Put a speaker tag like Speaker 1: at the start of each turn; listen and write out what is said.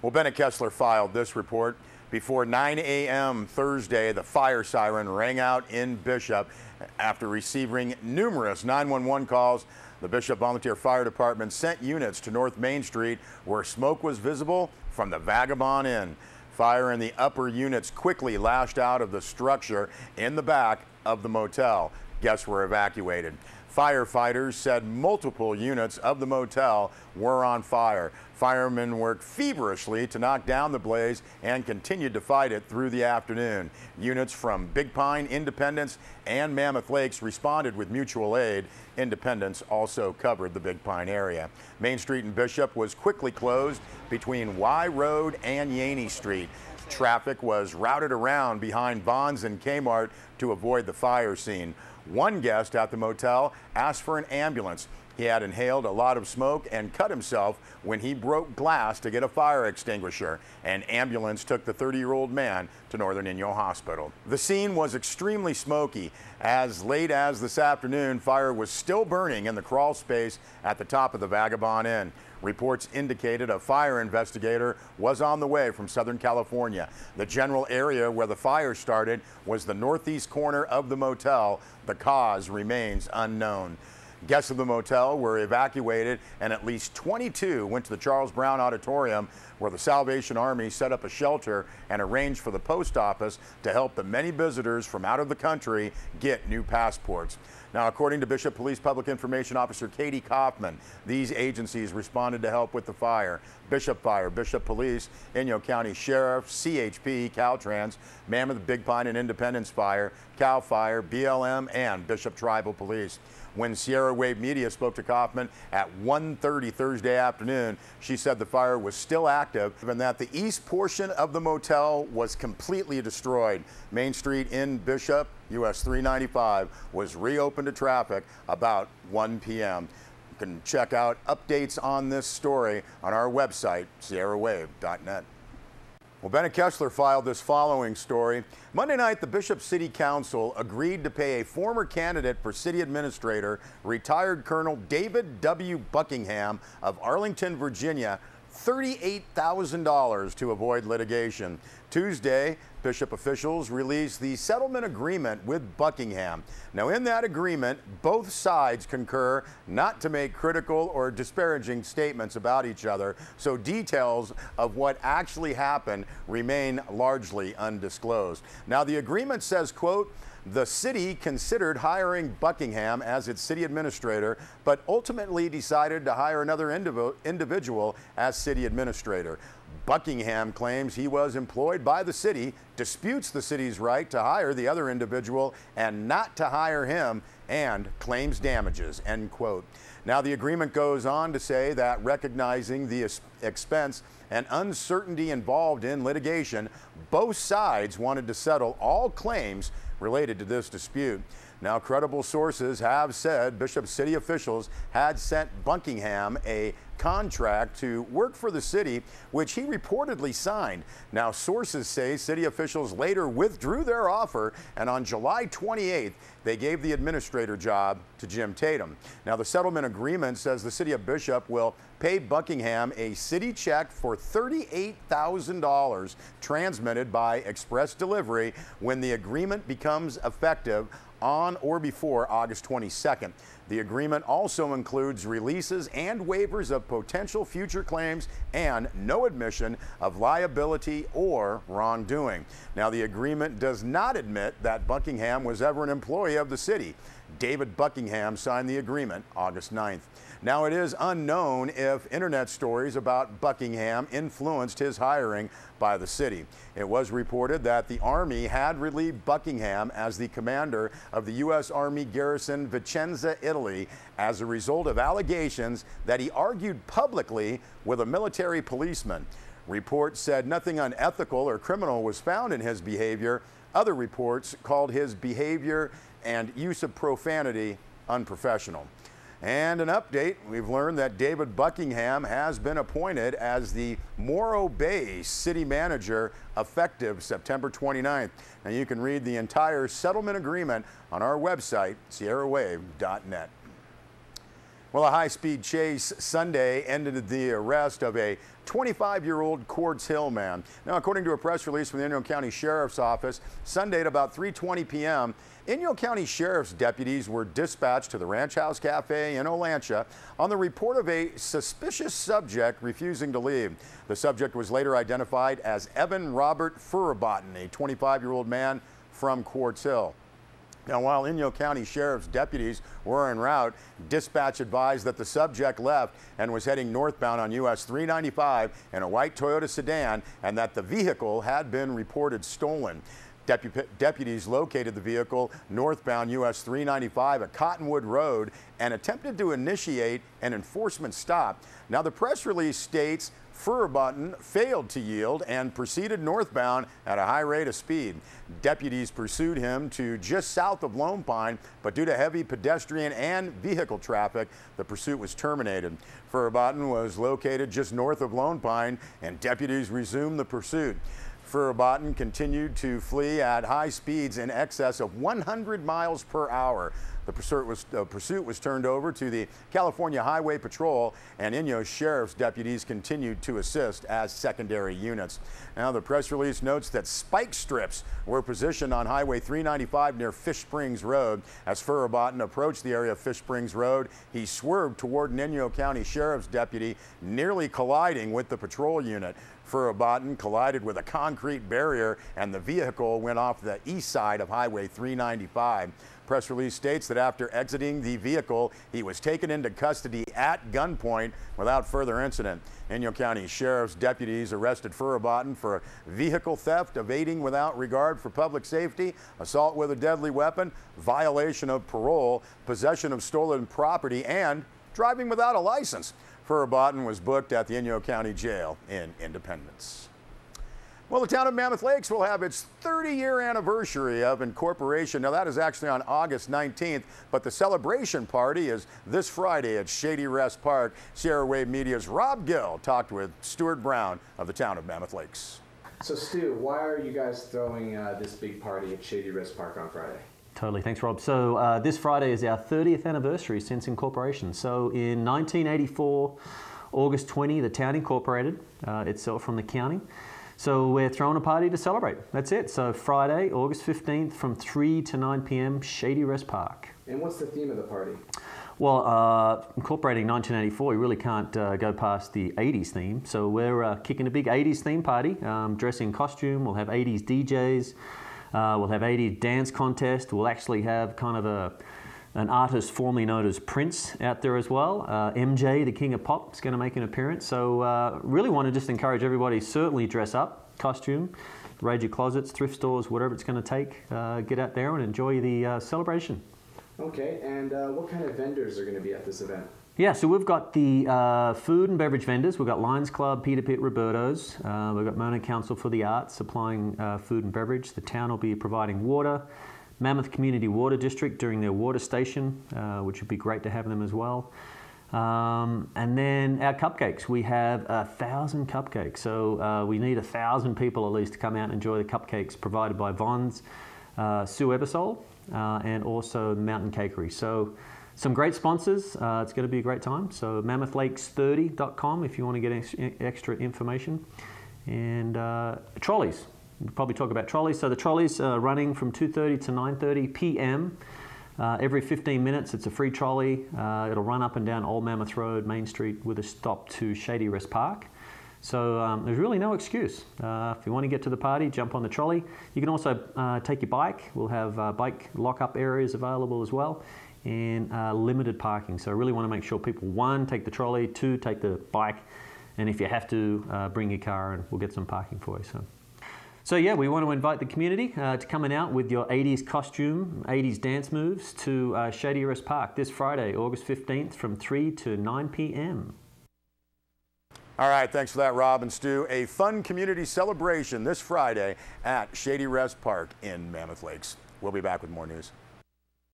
Speaker 1: Well, Bennett Kessler filed this report. Before 9 a.m. Thursday, the fire siren rang out in Bishop. After receiving numerous 911 calls, the Bishop Volunteer Fire Department sent units to North Main Street where smoke was visible from the Vagabond Inn. Fire in the upper units quickly lashed out of the structure in the back of the motel. Guests were evacuated. Firefighters said multiple units of the motel were on fire. Firemen worked feverishly to knock down the blaze and continued to fight it through the afternoon. Units from Big Pine, Independence, and Mammoth Lakes responded with mutual aid. Independence also covered the Big Pine area. Main Street in Bishop was quickly closed between Y Road and Yaney Street. Traffic was routed around behind Vons and Kmart to avoid the fire scene. One guest at the motel asked for an ambulance. He had inhaled a lot of smoke and cut himself when he broke glass to get a fire extinguisher. An ambulance took the 30-year-old man to Northern Inyo Hospital. The scene was extremely smoky. As late as this afternoon, fire was still burning in the crawl space at the top of the Vagabond Inn. Reports indicated a fire investigator was on the way from Southern California. The general area where the fire started was the northeast corner of the motel. The cause remains unknown. Guests of the motel were evacuated, and at least 22 went to the Charles Brown Auditorium, where the Salvation Army set up a shelter and arranged for the post office to help the many visitors from out of the country get new passports. Now, according to Bishop Police Public Information Officer Katie Kaufman, these agencies responded to help with the fire. Bishop Fire, Bishop Police, Inyo County Sheriff, CHP, Caltrans, Mammoth, Big Pine, and Independence Fire, Cal Fire, BLM, and Bishop Tribal Police. When Sierra Wave Media spoke to Kaufman at 1:30 Thursday afternoon, she said the fire was still active and that the east portion of the motel was completely destroyed. Main Street in Bishop, US 395, was reopened to traffic about 1 p.m. You can check out updates on this story on our website, sierrawave.net. Well, Bennett Kessler filed this following story. Monday night, the Bishop City Council agreed to pay a former candidate for city administrator, retired Colonel David W. Buckingham of Arlington, Virginia, $38,000 to avoid litigation. Tuesday, Bishop officials released the settlement agreement with Buckingham. Now, in that agreement, both sides concur not to make critical or disparaging statements about each other, so details of what actually happened remain largely undisclosed. Now, the agreement says, quote, the city considered hiring Buckingham as its city administrator, but ultimately decided to hire another individual as city administrator. Buckingham claims he was employed by the city, disputes the city's right to hire the other individual and not to hire him, and claims damages, end quote. Now, the agreement goes on to say that recognizing the expense and uncertainty involved in litigation, both sides wanted to settle all claims related to this dispute. Now, credible sources have said Bishop city officials had sent Buckingham a contract to work for the city, which he reportedly signed. Now, sources say city officials later withdrew their offer, and on July 28th, they gave the administrator job to Jim Tatum. Now, the settlement agreement says the city of Bishop will pay Buckingham a city check for $38,000 transmitted by express delivery when the agreement becomes effective on or before August 22nd. The agreement also includes releases and waivers of potential future claims and no admission of liability or wrongdoing. Now, the agreement does not admit that Buckingham was ever an employee of the city. David Buckingham signed the agreement August 9th. Now, it is unknown if internet stories about Buckingham influenced his hiring by the city. It was reported that the Army had relieved Buckingham as the commander of the U.S. Army garrison Vicenza, Italy, as a result of allegations that he argued publicly with a military policeman. Reports said nothing unethical or criminal was found in his behavior. Other reports called his behavior and use of profanity unprofessional. And an update, we've learned that David Buckingham has been appointed as the Morro Bay city manager effective September 29th. Now, you can read the entire settlement agreement on our website, sierrawave.net. Well, a high-speed chase Sunday ended the arrest of a 25-year-old Quartz Hill man. Now, according to a press release from the Inyo County Sheriff's Office, Sunday at about 3:20 p.m., Inyo County Sheriff's deputies were dispatched to the Ranch House Cafe in Olancha on the report of a suspicious subject refusing to leave. The subject was later identified as Evan Robert Furabotton, a 25-year-old man from Quartz Hill. Now, while Inyo County Sheriff's deputies were en route, dispatch advised that the subject left and was heading northbound on US 395 in a white Toyota sedan and that the vehicle had been reported stolen. Deputies located the vehicle northbound US 395 at Cottonwood Road and attempted to initiate an enforcement stop. Now, the press release states Furabotton failed to yield and proceeded northbound at a high rate of speed. Deputies pursued him to just south of Lone Pine, but due to heavy pedestrian and vehicle traffic, the pursuit was terminated. Furabotton was located just north of Lone Pine, and deputies resumed the pursuit. Furabotton continued to flee at high speeds in excess of 100 miles per hour. The pursuit was turned over to the California Highway Patrol, and Inyo Sheriff's deputies continued to assist as secondary units. Now, the press release notes that spike strips were positioned on Highway 395 near Fish Springs Road. As Furabotton approached the area of Fish Springs Road, he swerved toward an Inyo County Sheriff's deputy, nearly colliding with the patrol unit. Furabotton collided with a concrete barrier, and the vehicle went off the east side of Highway 395. Press release states that after exiting the vehicle, he was taken into custody at gunpoint without further incident. Inyo County Sheriff's deputies arrested Furabotton for vehicle theft, evading without regard for public safety, assault with a deadly weapon, violation of parole, possession of stolen property, and driving without a license. Furabotton was booked at the Inyo County Jail in Independence. Well, the town of Mammoth Lakes will have its 30-year anniversary of incorporation. Now, that is actually on August 19th, but the celebration party is this Friday at Shady Rest Park. Sierra Wave Media's Rob Gill talked with Stuart Brown of the town of Mammoth Lakes.
Speaker 2: So, Stu, why are you guys throwing this big party at Shady Rest Park on Friday?
Speaker 3: Totally, thanks Rob. So this Friday is our 30th anniversary since incorporation. So in 1984, August 20, the town incorporated itself from the county. So we're throwing a party to celebrate. That's it. So Friday, August 15th from 3 to 9 p.m., Shady Rest Park.
Speaker 2: And what's the theme of the party?
Speaker 3: Well, incorporating 1984, you really can't go past the 80s theme. So we're kicking a big 80s theme party, dressing in costume. We'll have 80s DJs. We'll have 80s dance contest. We'll actually have kind of an artist formerly known as Prince out there as well. MJ, the King of Pop, is going to make an appearance. So really want to just encourage everybody, certainly dress up, costume, raid your closets, thrift stores, whatever it's going to take. Get out there and enjoy the celebration. Okay, and what kind of vendors are going to be at this event? Yeah, so we've got the food and beverage vendors. We've got Lions Club, Peter Pitt, Roberto's. We've got Mona Council for the Arts supplying food and beverage. The town will be providing water. Mammoth Community Water District during their water station, which would be great to have them as well. And then our cupcakes. We have 1,000 cupcakes. So we need 1,000 people at least to come out and enjoy the cupcakes provided by Vons, Sue Ebersol, and also Mountain Cakery. So some great sponsors. It's going to be a great time. So mammothlakes30.com if you want to get extra information. And trolleys. We'll probably talk about trolleys. So the trolleys are running from 2:30 to 9:30 p.m. Every 15 minutes, it's a free trolley. It'll run up and down Old Mammoth Road, Main Street, with a stop to Shady Rest Park. So there's really no excuse. If you want to get to the party, jump on the trolley. You can also take your bike. We'll have bike lock-up areas available as well, and limited parking. So I really want to make sure people, 1, take the trolley, 2, take the bike, and if you have to, bring your car and we'll get some parking for you. So yeah, we want to invite the community to coming out with your 80s costume, 80s dance moves to Shady Rest Park this Friday, August 15th from 3 to 9 p.m.
Speaker 1: All right, thanks for that, Rob and Stu. A fun community celebration this Friday at Shady Rest Park in Mammoth Lakes. We'll be back with more news.